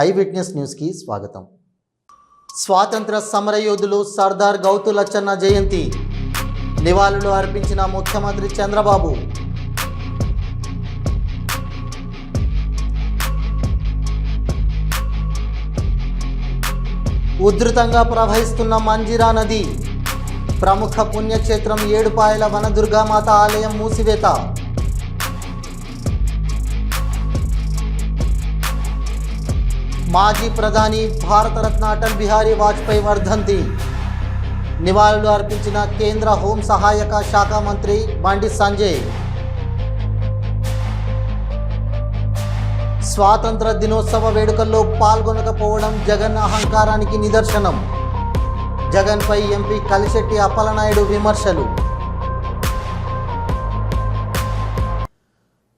I witness న్యూస్కి స్వాగతం. స్వాతంత్ర సమరయోధులు సర్దార్ గౌతు లచ్చన్న జయంతి నివాళులు అర్పించిన ముఖ్యమంత్రి చంద్రబాబు. ఉధృతంగా ప్రవహిస్తున్న మంజిరా నది. ప్రముఖ పుణ్యక్షేత్రం ఏడుపాయల వనదుర్గామాత ఆలయం మూసివేత. మాజీ ప్రధాని భారతరత్న అటల్ బిహారీ వాజ్పేయి వర్ధంతి నివాళులు అర్పించిన కేంద్ర హోం సహాయక శాఖ మంత్రి బండి సంజయ్. స్వాతంత్ర దినోత్సవ వేడుకల్లో పాల్గొనకపోవడం జగన్ అహంకారానికి నిదర్శనం. జగన్పై ఎంపీ కలిశెట్టి అప్పలనాయుడు విమర్శలు.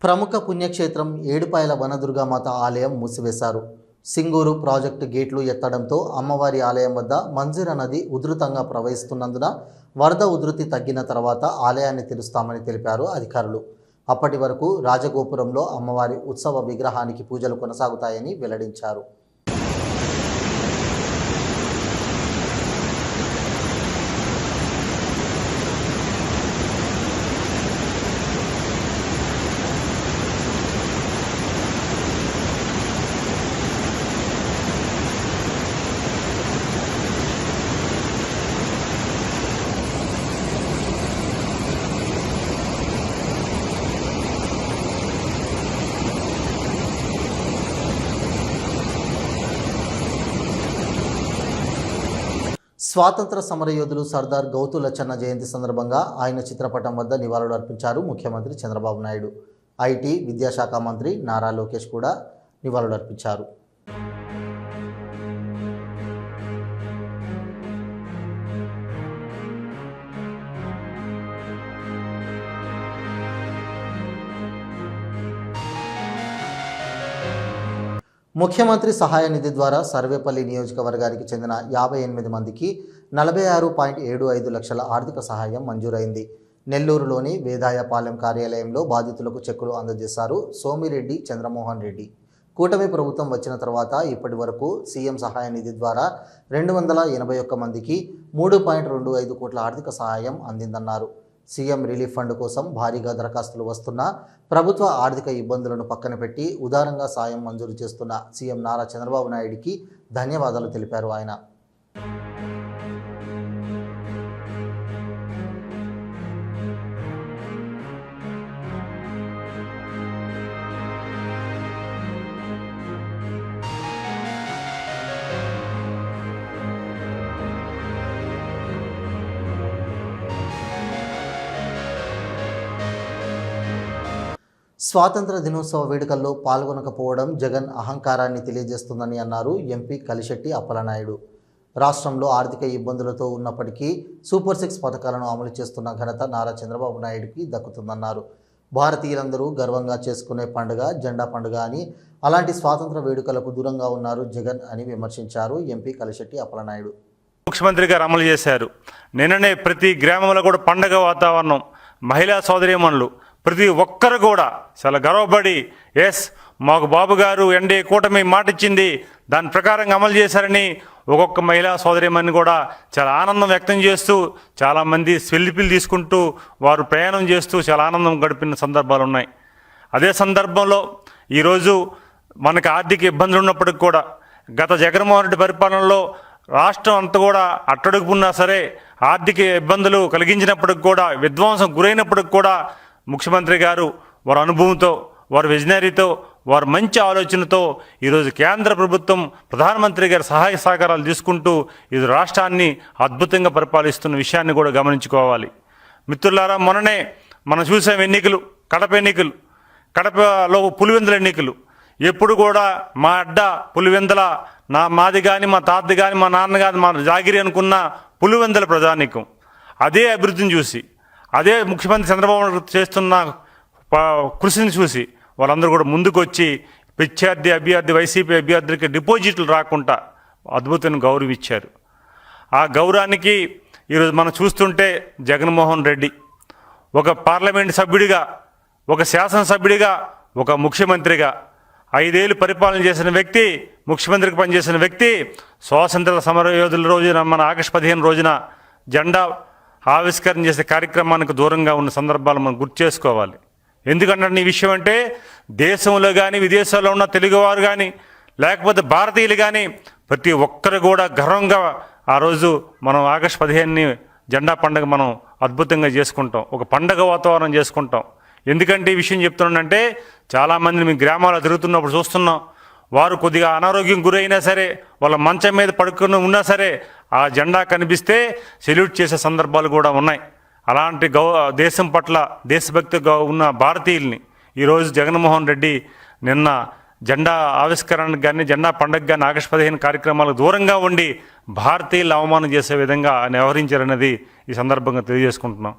ప్రముఖ పుణ్యక్షేత్రం ఏడుపాయల వనదుర్గామాత ఆలయం మూసివేశారు. సింగూరు ప్రాజెక్టు గేట్లు ఎత్తడంతో అమ్మవారి ఆలయం వద్ద మంజిరా నది ఉధృతంగా ప్రవహిస్తున్నందున వరద ఉధృతి తగ్గిన తర్వాత ఆలయాన్ని తెరుస్తామని తెలిపారు అధికారులు. అప్పటి వరకు రాజగోపురంలో అమ్మవారి ఉత్సవ విగ్రహానికి పూజలు కొనసాగుతాయని వెల్లడించారు. స్వాతంత్ర సమరయోధులు సర్దార్ గౌతు లచ్చన్న జయంతి సందర్భంగా ఆయన చిత్రపటం వద్ద నివాళులు అర్పించారు ముఖ్యమంత్రి చంద్రబాబు నాయుడు. ఐటీ విద్యాశాఖ మంత్రి నారా లోకేష్ కూడా నివాళులు అర్పించారు. ముఖ్యమంత్రి సహాయ నిధి ద్వారా సర్వేపల్లి నియోజకవర్గానికి చెందిన 58 మందికి 46.75 లక్షల ఆర్థిక సహాయం మంజూరైంది. నెల్లూరులోని వేదాయపాలెం కార్యాలయంలో బాధితులకు చెక్కులు అందజేశారు సోమిరెడ్డి చంద్రమోహన్ రెడ్డి. కూటమి ప్రభుత్వం వచ్చిన తర్వాత ఇప్పటి వరకు సీఎం సహాయ నిధి ద్వారా 281 మందికి 3.25 కోట్ల ఆర్థిక సహాయం అందిందన్నారు. సీఎం రిలీఫ్ ఫండ్ కోసం భారీగా దరఖాస్తులు వస్తున్నా ప్రభుత్వ ఆర్థిక ఇబ్బందులను పక్కన పెట్టి ఉదారంగా సాయం మంజూరు చేస్తున్న సీఎం నారా చంద్రబాబు నాయుడికి ధన్యవాదాలు తెలిపారు ఆయన. స్వాతంత్ర దినోత్సవ వేడుకల్లో పాల్గొనకపోవడం జగన్ అహంకారాన్ని తెలియజేస్తుందని అన్నారు ఎంపీ కలిశెట్టి అప్పలనాయుడు. రాష్ట్రంలో ఆర్థిక ఇబ్బందులతో ఉన్నప్పటికీ సూపర్ 6 పథకాలను అమలు చేస్తున్న ఘనత నారా చంద్రబాబు నాయుడుకి దక్కుతుందన్నారు. భారతీయులందరూ గర్వంగా చేసుకునే పండుగ జెండా పండుగ అని, అలాంటి స్వాతంత్ర వేడుకలకు దూరంగా ఉన్నారు జగన్ అని విమర్శించారు ఎంపీ కలిశెట్టి అప్పలనాయుడు. ముఖ్యమంత్రి గారు అమలు చేశారు. నిన్ననే ప్రతి గ్రామంలో కూడా పండగ వాతావరణం. మహిళా సోదరీమణులు ప్రతి ఒక్కరు కూడా చాలా గర్వపడి మాకు బాబు గారు ఎన్డీఏ కూటమి మాట ఇచ్చింది, దాని ప్రకారంగా అమలు చేశారని ఒక్కొక్క మహిళా సోదరీమణిని కూడా చాలా ఆనందం వ్యక్తం చేస్తూ చాలామంది సెల్ఫీలు తీసుకుంటూ వారు ప్రయాణం చేస్తూ చాలా ఆనందం గడిపిన సందర్భాలు ఉన్నాయి. అదే సందర్భంలో ఈరోజు మనకు ఆర్థిక ఇబ్బందులు ఉన్నప్పటికి కూడా గత జగన్మోహన్ రెడ్డి పరిపాలనలో రాష్ట్రం అంతా కూడా అట్టడుగున్నా సరే ఆర్థిక ఇబ్బందులు కలిగించినప్పటికి కూడా విధ్వంసం గురైనప్పటికి కూడా ముఖ్యమంత్రి గారు వారి అనుభవంతో వారి విజనరీతో వారి మంచి ఆలోచనతో ఈరోజు కేంద్ర ప్రభుత్వం ప్రధానమంత్రి గారి సహాయ సహకారాలు తీసుకుంటూ ఇది రాష్ట్రాన్ని అద్భుతంగా పరిపాలిస్తున్న విషయాన్ని కూడా గమనించుకోవాలి. మిత్రులారా, మొన్ననే మనం చూసాం ఎన్నికలు, కడపలో పులివెందుల ఎన్నికలు. ఎప్పుడు కూడా మా అడ్డ పులివెందుల మాది కానీ మా తాతది కానీ మా నాన్న కానీ మా జాగిరి అనుకున్న పులివెందుల ప్రజానీకం అదే అభివృద్ధిని చూసి అదే ముఖ్యమంత్రి చంద్రబాబు చేస్తున్న కృషిని చూసి వాళ్ళందరూ కూడా ముందుకు వచ్చి అభ్యర్థి వైసీపీ అభ్యర్థులకి డిపాజిట్లు రాకుండా అద్భుతమైన గౌరవం ఇచ్చారు. ఆ గౌరవానికి ఈరోజు మనం చూస్తుంటే జగన్మోహన్ రెడ్డి ఒక పార్లమెంట్ సభ్యుడిగా, ఒక శాసనసభ్యుడిగా, ఒక ముఖ్యమంత్రిగా 5 ఏళ్ళు పరిపాలన చేసిన వ్యక్తి ముఖ్యమంత్రికి పనిచేసిన వ్యక్తి స్వాతంత్ర సమర యోధుల రోజున మన ఆగస్టు 15 రోజున జెండా ఆవిష్కరణ చేసే కార్యక్రమానికి దూరంగా ఉన్న సందర్భాలు మనం గుర్తు చేసుకోవాలి. ఎందుకంటే ఈ విషయం అంటే దేశంలో కానీ విదేశాల్లో ఉన్న తెలుగువారు కానీ లేకపోతే భారతీయులు కానీ ప్రతి ఒక్కరు కూడా గర్వంగా ఆ రోజు మనం ఆగస్టు 15ని జెండా పండుగ మనం అద్భుతంగా చేసుకుంటాం, ఒక పండగ వాతావరణం చేసుకుంటాం. ఎందుకంటే ఈ విషయం చెప్తున్నానంటే చాలామందిని మీ గ్రామాల్లో తిరుగుతున్నప్పుడు చూస్తున్నాం, వారు కొద్దిగా అనారోగ్యం గురైనా సరే వాళ్ళ మంచం మీద పడుకుని ఉన్నా సరే ఆ జెండా కనిపిస్తే సెల్యూట్ చేసే సందర్భాలు కూడా ఉన్నాయి. అలాంటి దేశం పట్ల దేశభక్తిగా ఉన్న భారతీయుల్ని ఈరోజు జగన్మోహన్ రెడ్డి నిన్న జెండా ఆవిష్కరణకు కానీ జెండా పండుగ కానీ ఆగస్టు 15 కార్యక్రమాలకు దూరంగా ఉండి భారతీయులు అవమానం చేసే విధంగా ఆయన వ్యవహరించారన్నది ఈ సందర్భంగా తెలియజేసుకుంటున్నాం.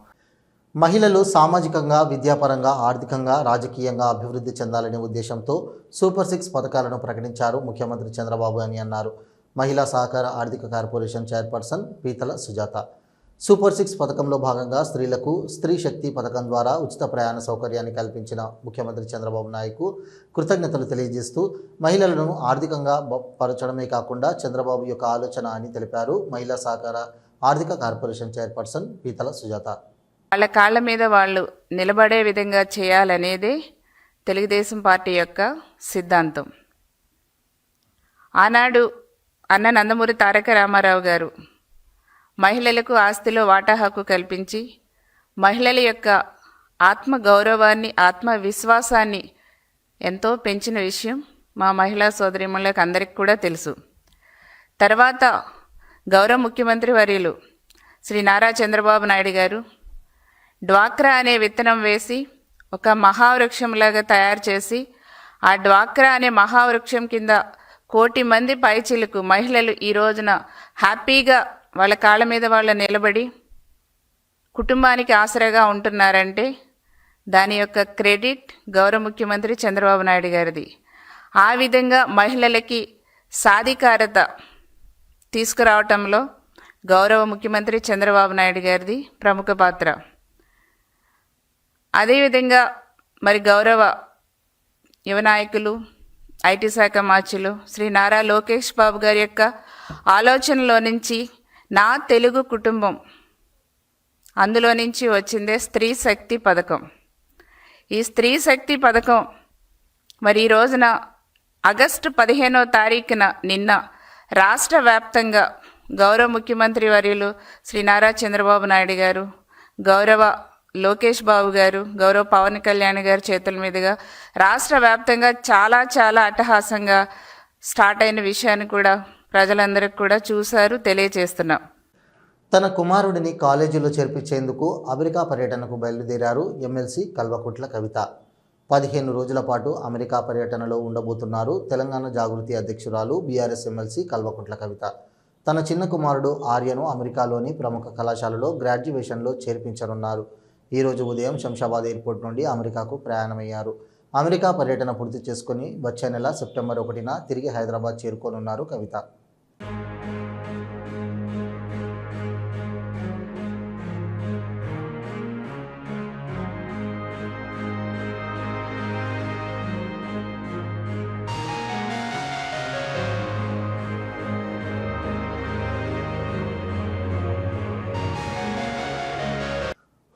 మహిళలు సామాజికంగా, విద్యాపరంగా, ఆర్థికంగా, రాజకీయంగా అభివృద్ధి చెందాలనే ఉద్దేశంతో సూపర్ 6 పథకాలను ప్రకటించారు ముఖ్యమంత్రి చంద్రబాబు అని అన్నారు మహిళా సహకార ఆర్థిక కార్పొరేషన్ చైర్పర్సన్ పీతల సుజాత. సూపర్ 6 పథకంలో భాగంగా స్త్రీలకు స్త్రీ శక్తి పథకం ద్వారా ఉచిత ప్రయాణ సౌకర్యాన్ని కల్పించిన ముఖ్యమంత్రి చంద్రబాబు నాయుడుకు కృతజ్ఞతలు తెలియజేస్తూ మహిళలను ఆర్థికంగా పరచడమే కాకుండా చంద్రబాబు యొక్క ఆలోచన అని తెలిపారు మహిళా సహకార ఆర్థిక కార్పొరేషన్ చైర్పర్సన్ పీతల సుజాత. వాళ్ళ కాళ్ళ మీద వాళ్ళు నిలబడే విధంగా చేయాలనేదే తెలుగుదేశం పార్టీ యొక్క సిద్ధాంతం. ఆనాడు అన్న నందమూరి తారక రామారావు గారు మహిళలకు ఆస్తిలో వాటా హక్కు కల్పించి మహిళల యొక్క ఆత్మ గౌరవాన్ని, ఆత్మవిశ్వాసాన్ని ఎంతో పెంచిన విషయం మా మహిళా సోదరీమణులకు అందరికీ కూడా తెలుసు. తర్వాత గౌరవ ముఖ్యమంత్రి వర్యులు శ్రీ నారా చంద్రబాబు నాయుడు గారు డ్వాక్రా అనే విత్తనం వేసి ఒక మహావృక్షంలాగా తయారు చేసి ఆ డ్వాక్రా అనే మహావృక్షం కింద 1 కోటి మంది పైచిలకు మహిళలు ఈ రోజున హ్యాపీగా వాళ్ళ కాళ్ళ మీద వాళ్ళు నిలబడి కుటుంబానికి ఆసరాగా ఉంటున్నారంటే దాని యొక్క క్రెడిట్ గౌరవ ముఖ్యమంత్రి చంద్రబాబు నాయుడు గారిది. ఆ విధంగా మహిళలకి సాధికారత తీసుకురావటంలో గౌరవ ముఖ్యమంత్రి చంద్రబాబు నాయుడు గారిది ప్రముఖ పాత్ర. అదేవిధంగా మరి గౌరవ యువ నాయకులు ఐటీ శాఖ మార్చులు శ్రీ నారా లోకేష్ బాబు గారి యొక్క ఆలోచనలో నుంచి నా తెలుగు కుటుంబం అందులో నుంచి వచ్చిందే స్త్రీ శక్తి పథకం. ఈ స్త్రీ శక్తి పథకం మరి ఈ రోజున ఆగస్టు 15వ తారీఖున నిన్న రాష్ట్ర వ్యాప్తంగా గౌరవ ముఖ్యమంత్రి వర్యులు శ్రీ నారా చంద్రబాబు నాయుడు గారు, గౌరవ లోకేష్ బాబు గారు, గౌరవ పవన్ కళ్యాణ్ గారి చేతుల మీదుగా రాష్ట్ర వ్యాప్తంగా చాలా చాలా అట్టహాసంగా స్టార్ట్ అయిన విషయాన్ని కూడా ప్రజలందరికీ కూడా చూశారు, తెలియజేస్తున్నాం. తన కుమారుడిని కాలేజీలో చేర్పించేందుకు అమెరికా పర్యటనకు బయలుదేరారు ఎమ్మెల్సీ కల్వకుంట్ల కవిత. 15 రోజుల పాటు అమెరికా పర్యటనలో ఉండబోతున్నారు తెలంగాణ జాగృతి అధ్యక్షురాలు బీఆర్ఎస్ ఎమ్మెల్సీ కల్వకుంట్ల కవిత. తన చిన్న కుమారుడు ఆర్యను అమెరికాలోని ప్రముఖ కళాశాలలో గ్రాడ్యుయేషన్లో చేర్పించనున్నారు. ఈరోజు ఉదయం శంషాబాద్ ఎయిర్పోర్ట్ నుండి అమెరికాకు ప్రయాణమయ్యారు. అమెరికా పర్యటన పూర్తి చేసుకుని వచ్చే నెల సెప్టెంబర్ 1న తిరిగి హైదరాబాద్ చేరుకోనున్నారు కవిత.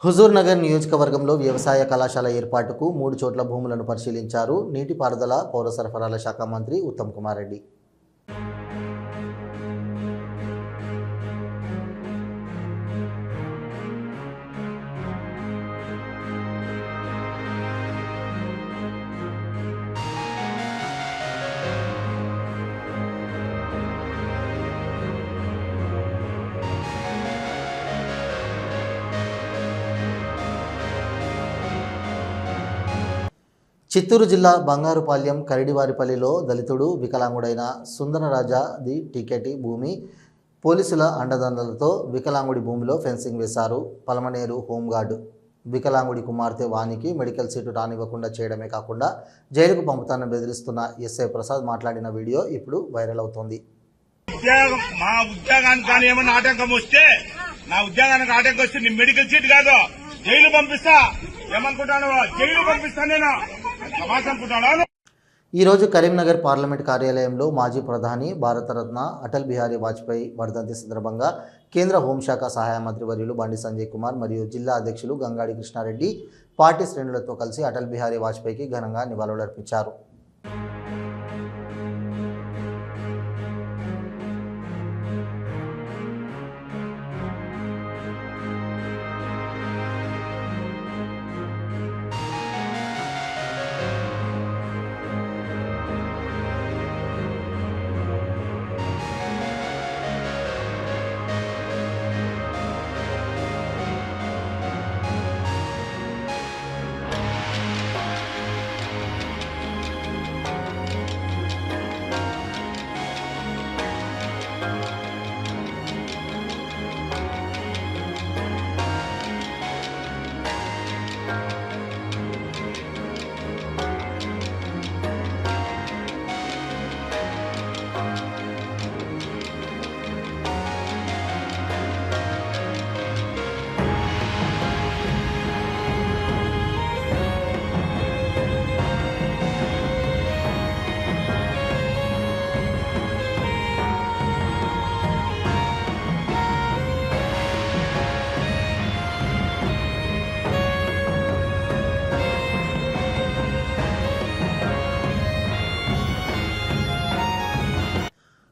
హుజూర్నగర్ నియోజకవర్గంలో వ్యవసాయ కళాశాల ఏర్పాటుకు 3 చోట్ల భూములను పరిశీలించారు నీటిపారుదల పౌర సరఫరాల శాఖ మంత్రి ఉత్తమ్ కుమార్ రెడ్డి. చిత్తూరు జిల్లా బంగారుపాళ్యం కరిడివారిపల్లిలో దళితుడు వికలాంగుడైన సుందరరాజాది టీకెటి భూమి పోలీసుల అండదండలతో వికలాంగుడి భూమిలో ఫెన్సింగ్ వేశారు. పలమనేరు హోంగార్డు వికలాంగుడి కుమార్తె వానికి మెడికల్ సీటు రానివ్వకుండా చేయడమే కాకుండా జైలుకు పంపుతానని బెదిరిస్తున్న ఎస్ఐ ప్రసాద్ మాట్లాడిన వీడియో ఇప్పుడు వైరల్ అవుతోంది. మా ఉద్యోగానికి కానీ ఏమన్నా ఆటంకం వస్తే నా ఉద్యోగానికి ఆటంకం వస్తే నీ మెడికల్ సీట్ కాదు జైలు పంపిస్తా. ఏమనుకుంటాను? జైలు పంపిస్తా నేను సమాజం అనుకుంటాను. ఈరోజు కరీంనగర్ పార్లమెంట్ కార్యాలయంలో మాజీ ప్రధాని భారతరత్న అటల్ బిహారీ వాజ్పేయి వర్ధంతి సందర్భంగా కేంద్ర హోంశాఖ సహాయ మంత్రి వర్యులు బండి సంజయ్ కుమార్ మరియు జిల్లా అధ్యక్షులు గంగాడి కృష్ణారెడ్డి పార్టీ శ్రేణులతో కలిసి అటల్ బిహారీ వాజ్పేయికి ఘనంగా నివాళులర్పించారు.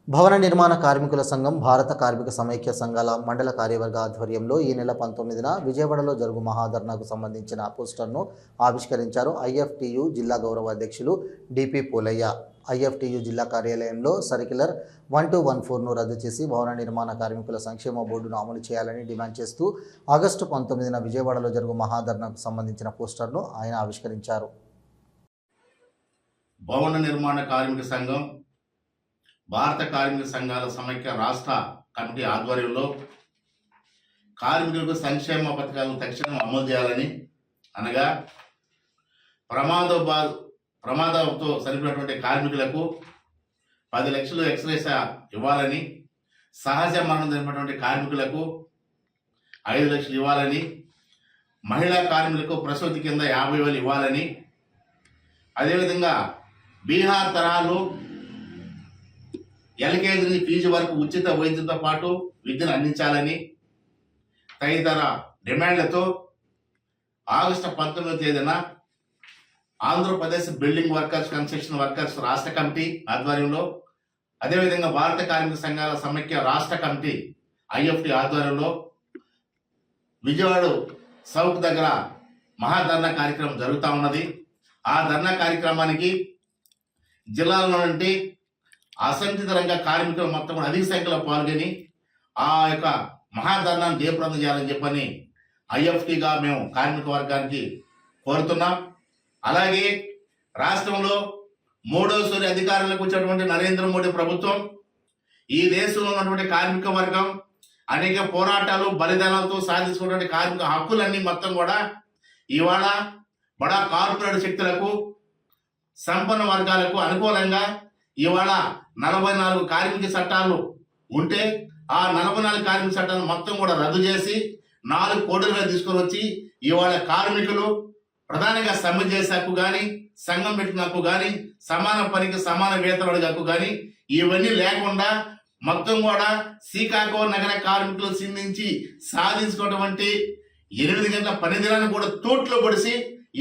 భవన నిర్మాణ కార్మికుల సంఘం భారత కార్మిక సమైక్య సంఘాల మండల కార్యవర్గ ఆధ్వర్యంలో ఈ నెల 19న విజయవాడలో జరుగు మహాధర్నాకు సంబంధించిన పోస్టర్ను ఆవిష్కరించారు. ఐఎఫ్టియు జిల్లా గౌరవ అధ్యక్షులు డిపి పోలయ్య ఐఎఫ్టియు జిల్లా కార్యాలయంలో సర్క్యులర్ 1214ను రద్దు చేసి భవన నిర్మాణ కార్మికుల సంక్షేమ బోర్డును అమలు చేయాలని డిమాండ్ చేస్తూ ఆగస్టు 19న విజయవాడలో జరుగు మహాధర్నాకు సంబంధించిన పోస్టర్ను ఆయన ఆవిష్కరించారు. భవన నిర్మాణ కార్మిక సంఘం భారత కార్మిక సంఘాల సమైక్య రాష్ట్ర కమిటీ ఆధ్వర్యంలో కార్మికులకు సంక్షేమ పథకాలను తక్షణం అమలు చేయాలని, అనగా ప్రమాదంతో చనిపోయినటువంటి కార్మికులకు 10 లక్షలు ఎక్స్గ్రేషియా ఇవ్వాలని, సహజ మరణం జరిగినటువంటి కార్మికులకు 5 లక్షలు ఇవ్వాలని, మహిళా కార్మికులకు ప్రసూతి కింద 50,000 ఇవ్వాలని, అదేవిధంగా బీహార్ తరహాలో ఎల్కేజీ ఫీజు వరకు ఉచిత వైద్యంతో పాటు విద్యను అందించాలని తదితర డిమాండ్లతో ఆగస్టు 19వ తేదీన Andhra Pradesh building workers construction workers రాష్ట్ర కమిటీ ఆధ్వర్యంలో, అదేవిధంగా భారత కార్మిక సంఘాల సమైక్య రాష్ట్ర కమిటీ ఐఎఫ్టి ఆధ్వర్యంలో విజయవాడ సౌత్ దగ్గర మహాధర్నా కార్యక్రమం జరుగుతూ ఉన్నది. ఆ ధర్నా కార్యక్రమానికి జిల్లాలో నుండి అసంఘటిత రంగ కార్మికులు మొత్తం కూడా అధిక సంఖ్యలో పాల్గొని ఆ యొక్క మహాధర్నాన్ని జయప్రదం చేయాలని చెప్పని ఐఎఫ్టీగా మేము కార్మిక వర్గానికి కోరుతున్నాం. అలాగే రాష్ట్రంలో మూడోసారి అధికారంలోకి వచ్చినటువంటి నరేంద్ర మోడీ ప్రభుత్వం ఈ దేశంలో ఉన్నటువంటి కార్మిక వర్గం అనేక పోరాటాలు బలిదానాలతో సాధించుకున్నటువంటి కార్మిక హక్కులన్నీ మొత్తం కూడా ఇవాళ బడా కార్పొరేట్ శక్తులకు సంపన్న వర్గాలకు అనుకూలంగా ఇవాళ 44 కార్మిక చట్టాలు ఉంటే ఆ 44 కార్మిక చట్టాలు మొత్తం కూడా రద్దు చేసి 4 కోట్లుగా తీసుకొని వచ్చి ఇవాళ కార్మికులు ప్రధానంగా సమ్మె చేసే హక్కు కానీ, సంఘం పెట్టిన హక్కు కానీ, సమాన పనికి సమాన వేతనాలు హక్కు కానీ ఇవన్నీ లేకుండా మొత్తం కూడా శ్రీకాకుళం నగర కార్మికులు సింధించి సాధించుకున్నటువంటి 8 గంటల పని దినాన్ని కూడా తూట్లో పొడిసి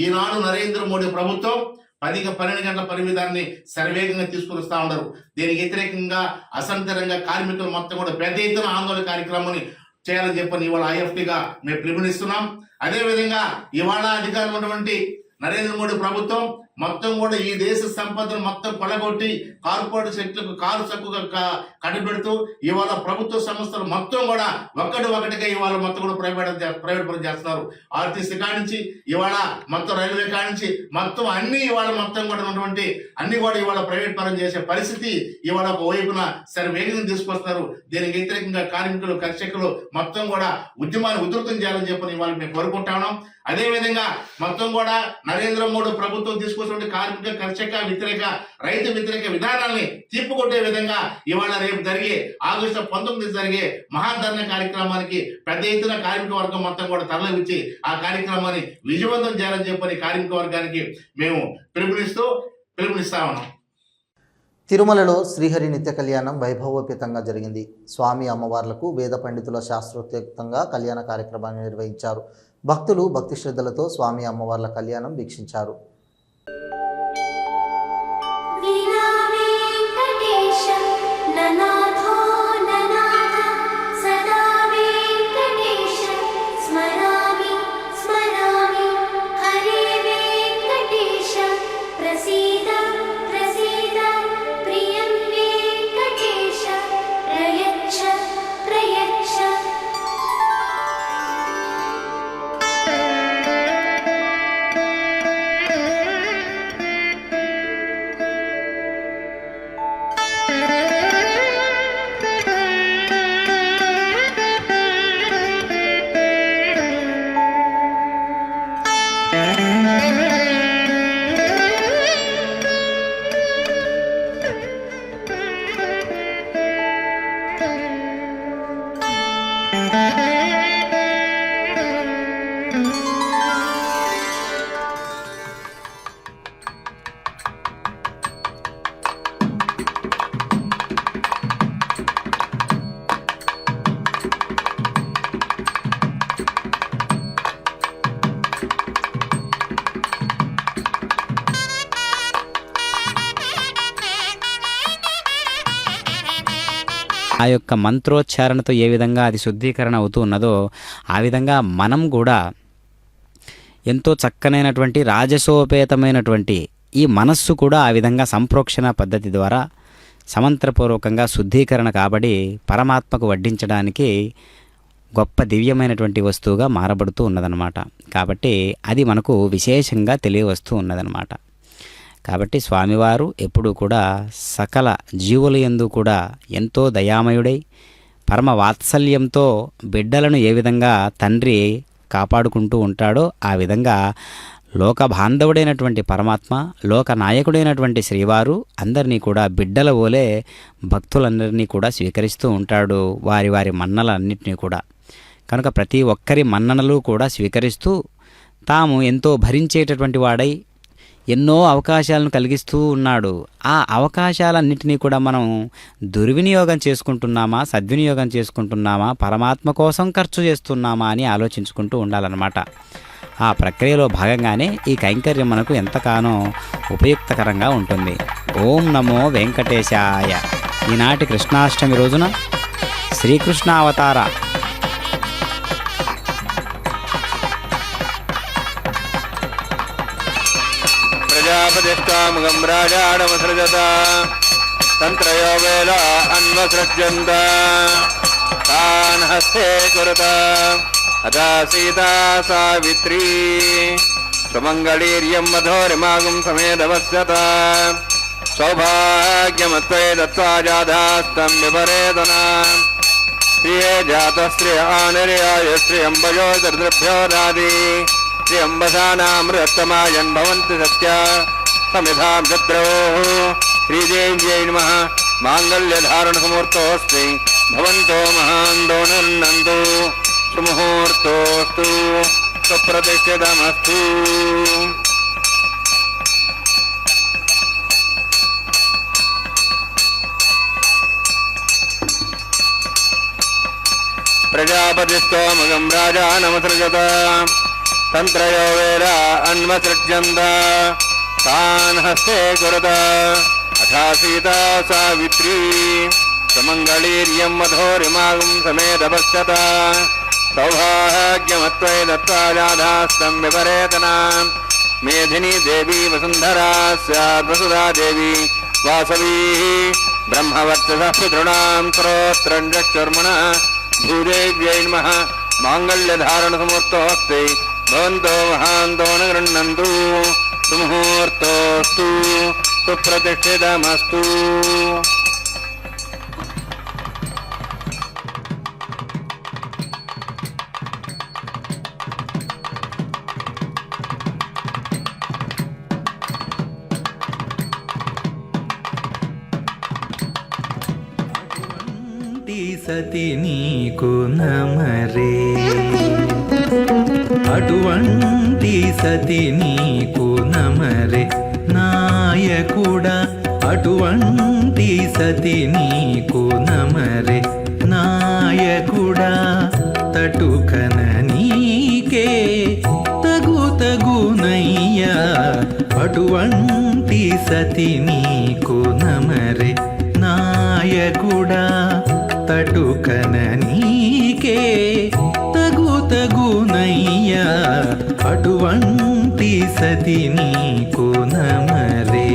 ఈనాడు నరేంద్ర మోడీ ప్రభుత్వం 10-12 గంటల పని విధానాన్ని శరవేగంగా తీసుకుని వస్తూ ఉన్నారు. దీనికి వ్యతిరేకంగా అసంతరంగా కార్మికులు మొత్తం కూడా పెద్ద ఎత్తున ఆందోళన కార్యక్రమాన్ని చేయాలని చెప్పని ఇవాళ ఐఎఫ్టీగా మేము పిలుపునిస్తున్నాం. అదేవిధంగా ఇవాళ అధికారంలో ఉన్నటువంటి నరేంద్ర మోడీ ప్రభుత్వం మొత్తం కూడా ఈ దేశ సంపదను మొత్తం కొల్లగొట్టి కార్పొరేట్ శక్తులకు కారు చక్కుగా కట్టబెడుతూ ఇవాళ ప్రభుత్వ సంస్థలు మొత్తం కూడా ఒకటిగా ఇవాళ మొత్తం కూడా ప్రైవేట్ పరం చేస్తున్నారు. ఆర్టీసీ కానించి ఇవాళ మొత్తం రైల్వే కానించి మొత్తం అన్ని ఇవాళ మొత్తం కూడా ఉన్నటువంటి అన్ని కూడా ఇవాళ ప్రైవేట్ పరం చేసే పరిస్థితి ఇవాళ ఒక వైపున వేగంగా తీసుకొస్తున్నారు. దీనికి వ్యతిరేకంగా కార్మికులు కర్షకులు మొత్తం కూడా ఉద్యమాన్ని ఉధృతం చేయాలని చెప్పని ఇవాళ మేము కోరుకుంటా ఉన్నాం. అదేవిధంగా మొత్తం కూడా నరేంద్ర మోడీ ప్రభుత్వం తీసుకొచ్చిన కార్మిక కర్షక వ్యతిరేక రైతు వ్యతిరేక విధానాల్ని తిప్పుకొట్టే విధంగా ఇవాళ రేపు జరిగే ఆగస్టు 19 జరిగే మహాధర్నా కార్యక్రమానికి పెద్ద ఎత్తున కార్మిక వర్గం మొత్తం కూడా తరలించి ఆ కార్యక్రమాన్ని విజయవంతం చేయాలని చెప్పని కార్మిక వర్గానికి మేము పిలుపునిస్తూ పిలుపునిస్తా ఉన్నాం. తిరుమలలో శ్రీహరి నిత్య కళ్యాణం వైభవోపేతంగా జరిగింది. స్వామి అమ్మవార్లకు వేద పండితుల శాస్త్రోక్తంగా కళ్యాణ కార్యక్రమాన్ని నిర్వహించారు. భక్తులు భక్తి శ్రద్ధలతో స్వామి అమ్మవార్ల కళ్యాణం వీక్షించారు. ఆ యొక్క మంత్రోచ్చారణతో ఏ విధంగా అది శుద్ధీకరణ అవుతూ ఉన్నదో ఆ విధంగా మనం కూడా ఎంతో చక్కనైనటువంటి రాజసోపేతమైనటువంటి ఈ మనస్సు కూడా ఆ విధంగా సంప్రోక్షణ పద్ధతి ద్వారా సమంత్రపూర్వకంగా శుద్ధీకరణ కాబడి పరమాత్మకు వడ్డించడానికి గొప్ప దివ్యమైనటువంటి వస్తువుగా మారబడుతూ ఉన్నదన్నమాట. కాబట్టి అది మనకు విశేషంగా తెలియవస్తూ ఉన్నదన్నమాట. కాబట్టి స్వామివారు ఎప్పుడూ కూడా సకల జీవుల యందు కూడా ఎంతో దయామయుడై పరమ వాత్సల్యంతో బిడ్డలను ఏ విధంగా తండ్రి కాపాడుకుంటూ ఉంటాడో ఆ విధంగా లోక బాంధవుడైనటువంటి పరమాత్మ, లోక నాయకుడైనటువంటి శ్రీవారు అందరినీ కూడా బిడ్డల ఓలే భక్తులందరినీ కూడా స్వీకరిస్తూ ఉంటాడు, వారి వారి మన్నలన్నింటినీ కూడా. కనుక ప్రతి ఒక్కరి మన్ననలు కూడా స్వీకరిస్తూ తాము ఎంతో భరించేటటువంటి వాడై ఎన్నో అవకాశాలను కలిగిస్తూ ఉన్నాడు. ఆ అవకాశాలన్నింటినీ కూడా మనం దుర్వినియోగం చేసుకుంటున్నామా, సద్వినియోగం చేసుకుంటున్నామా, పరమాత్మ కోసం ఖర్చు చేస్తున్నామా అని ఆలోచించుకుంటూ ఉండాలన్నమాట. ఆ ప్రక్రియలో భాగంగానే ఈ కైంకర్యం మనకు ఎంతగానో ఉపయుక్తకరంగా ఉంటుంది. ఓం నమో వెంకటేశాయ. ఈనాటి కృష్ణాష్టమి రోజున శ్రీకృష్ణ అవతార ప్రజాపతిష్టాముగం రాజాడమసృజత తంత్రయో వేద అన్వసృజ్యంత తాన్ హస్తే కురుత అదా సీతా సావిత్రీ సుమంగళీర్యం మధోరిమాగం సమేధవస్యత సౌభాగ్యమత్వే దత్తా జాధాస్తం విపరేతన శ్రియే జాత శ్రియ ఆనిర్యాయ శ్రియంబజో దర్దృభ్యో దాది శ్రీయంబసానామృతమాయన్ భవంతి సత్య సమిధాం శత్రవోః. శ్రీదేవ్యై నమః. మాంగళ్యధారణసమూర్తోऽస్మి భవంతో మహాందో నన్నంతు సుముహూర్తోస్తు సుప్రతిష్ఠితమస్తు. ప్రజాపతిస్తోమగం రాజానమసృజత తంత్రయో వేద అన్వసృజ్యంత తాన్ హస్తే కురుత అథా సీతా సావిత్రీ సుమంగళీర్యం మధోరిమాగం సమేధపశ్యత సౌభాగ్యమత్వై దత్తా జాధాస్తం విపరేతన మేధినీ దేవీ వసుంధరా స్యాద్ వసుధా దేవీ వాసవీ బ్రహ్మవర్చసః పితॄణాం స్తోత్రం చక్షుర్మణః. భూదేవ్యై నమః. మాంగళ్యధారణసమూర్తోऽస్తి భవంతో మహాంతో న గృహ్ణन्तు సుముహూర్తోస్తు సుప్రతిష్ఠితమస్తు. సతి నీకు నమరే, అటువంటి సతి నీకు నమరే, నా నాయకుడా అటువంటి సతి నీకు నమరే నాయకుడా తటుకన నీకే తగునయ్యా అటువంటి సతి నీకు నమరే నాయకుడా తటుకన నీకే తగునయ్యా అటువంటి సతి నీకు నమరే.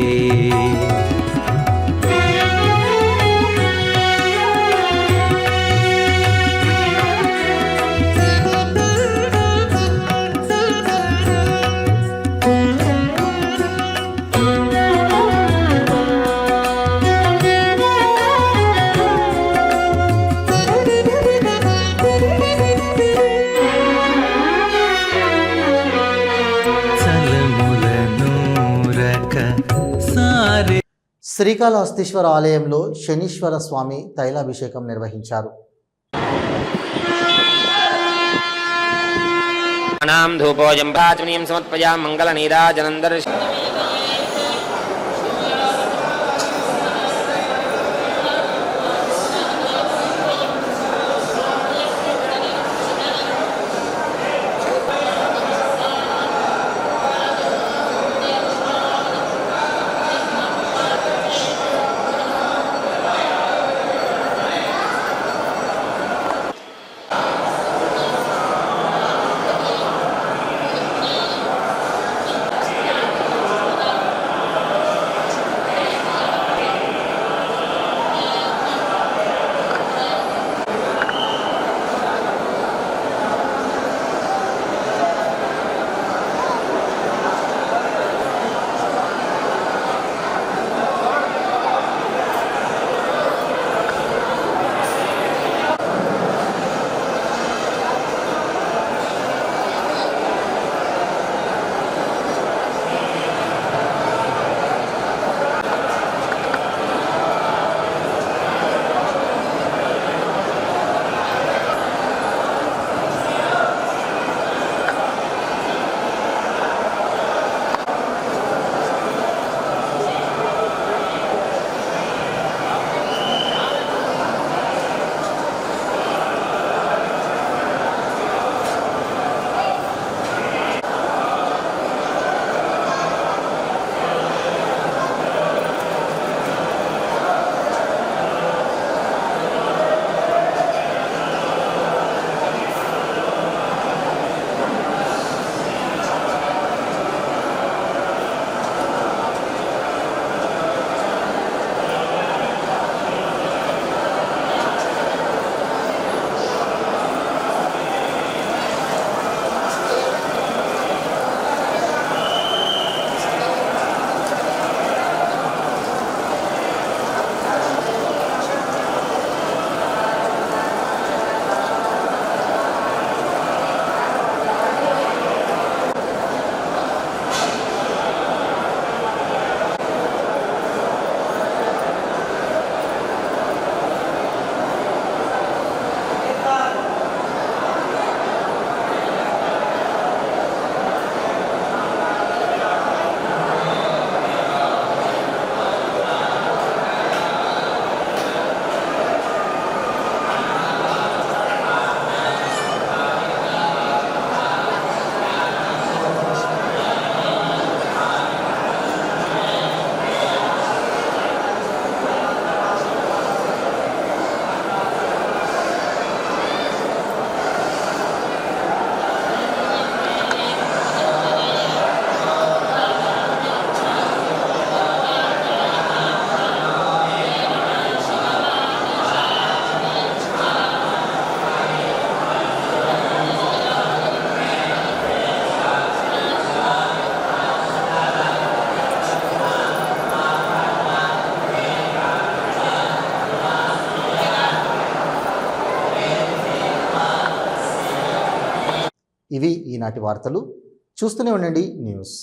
శ్రీకాళహస్తీశ్వర ఆలయంలో శనీశ్వర స్వామి తైలాభిషేకం నిర్వహించారు. ధూపోజం ప్రాచమనీయం సమర్పయా మంగళ నీరాజనం దర్శ ఇవి ఈనాటి వార్తలు. చూస్తూనే ఉండండి న్యూస్.